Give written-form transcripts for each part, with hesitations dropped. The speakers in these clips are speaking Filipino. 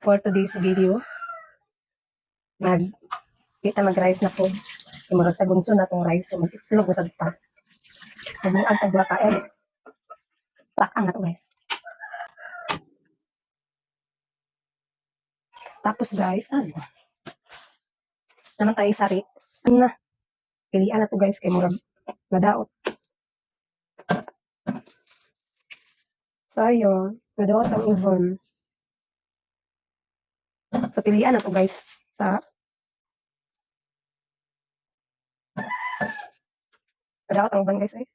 for today's video. Kita mag-rice na po. Kumurag sa gunso na tong rice. So, mag-itlog na sa pa. Mag-iag tagwa ka eh. Takang na to guys. Tapos guys, ano? Naman tayo sari. Ano na? Pilihan na to guys kay murag nadaot. So, ayun. Nadaot ang oven. So, pilihan na to guys. Nadaot ang oven guys eh.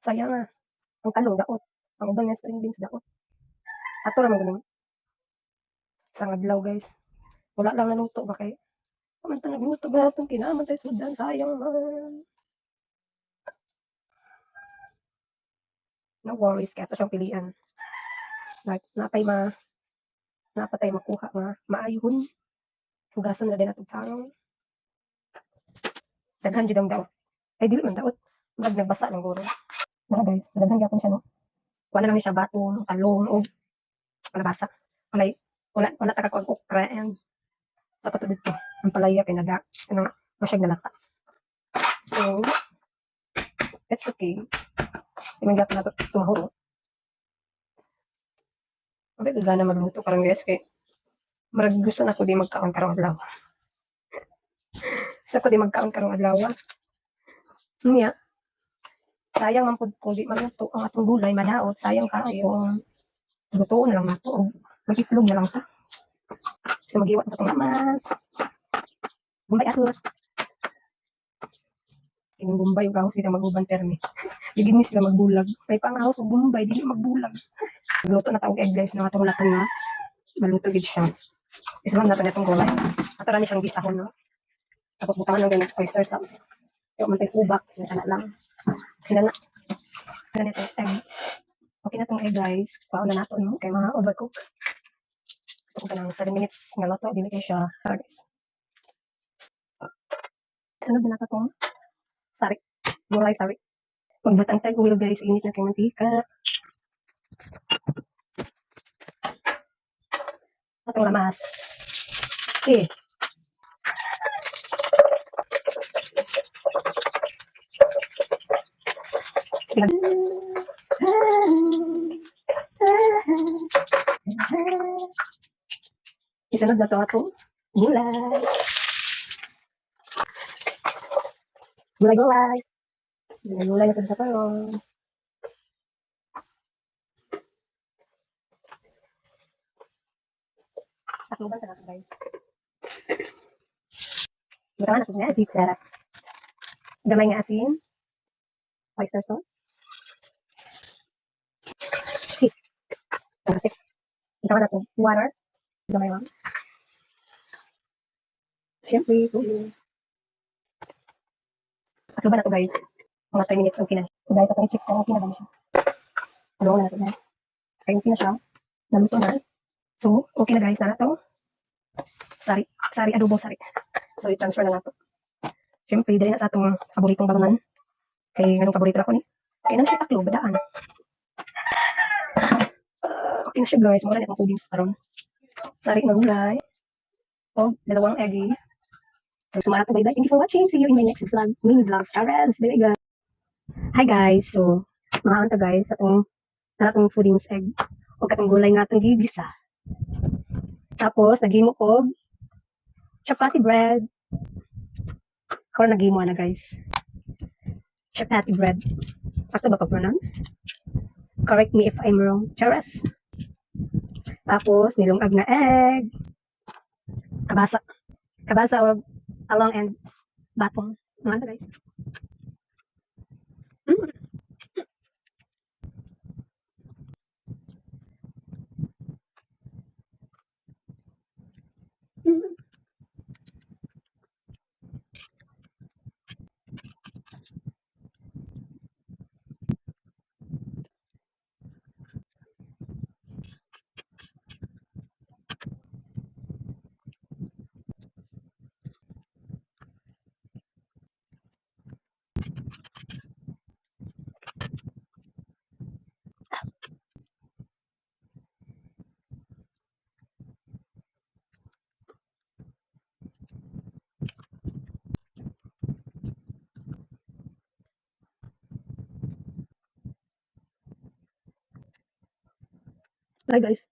Sayang nga. Ang talong daot. Ang uban nga string beans daot. Ato naman ganun. Sa adlaw guys. Wala lang naluto ba kay? Kamanta nagluto ba itong kinaman tayo sudan? Sayang man. No worries. Kaya ito siyang pilian. Like, napatay makuha nga. Maayun. Hugasan na din atong tarong. Daghan jud ang daot. Ay, dili man daot. Nagbasa ng guro. Mga guys, daghan gyapon siya no. Wala lang siya bato, talong, o kalabasa. Wala taga ko ang okra and dapat dito. Ang palaya kay naga. Ano, masyag nalata. So, it's okay. Tingnan gyapon nato tumahuro. Abi gana magluto karong guys kay marag gusto na ko di magkaon karong adlaw. Gusto ko di magkaon karong adlaw. Niya. Sayang man pud kung di maluto ang atong gulay madaot, sayang kaayo. Lutuon na lang nato. Mag-itlog na lang ta. So mag-iwat sa itong lamas. Bumbay atos. Yung bumbay yung kahos sila mag-uban permi. Bigyan niya sila magbulag. May pangahos o bumbay, di magbulag. Luto na tawag egg guys na atong latong na. Maluto gid siya. Isa lang natin itong gulay. At rami siyang gisahon no. Tapos butangan ng ganit oyster sauce. Yung mantay subak, sinatana lang. Sinana. Sinana itong egg. Okay na itong egg guys. Paula na ito no. Kaya mga overcook. Ito ka ng 7 minutes nga luto. Dili kayo siya. Tara guys. Sunod na natin itong sari. Gulay sari. Magbutang tag oil guys. Init na kay mantika. Atong lamas. Okay. Isunod na ito atong gulay. Gulay-gulay. Gulay-gulay na sa karon. Takluban sa natin guys. Butangan natin na magic sarap. Gamay nga asin. Oyster sauce. Kasi, butangan natin water. Gamay lang. Siyempre, tuloy. Takluban na ito guys. Mga 3 minutes ang kinay. So guys, atong i-check ko kung kinagano siya. Tulungan na natin guys. Kaya yung na siya. Naluto na. So, okay na guys. Na ito. Sari, adobo sari. So, i-transfer na nato. Siyempre, dahil na sa atong paboritong balungan. Kaya anong paborito ako ni? Kaya nang siya taklo, badaan. Okay na siya guys. Mura na itong foodings karon. Sari na gulay. O, dalawang eggy. So, sumara to bye-bye. Thank you for watching. See you in my next vlog. Mini vlog. Charas. Bye guys. Hi guys. So, mga anta guys. Atong foodings egg. O katong gulay nga itong gigisa. Tapos, nagimo ko chapati bread. Karon nagimo na guys. Chapati bread. Sakto ba pag-pronounce? Correct me if I'm wrong. Charas. Tapos, nilungag na egg. Kabasa. Kabasa o along and batong. Mga guys. Mm. Mm. Bye guys.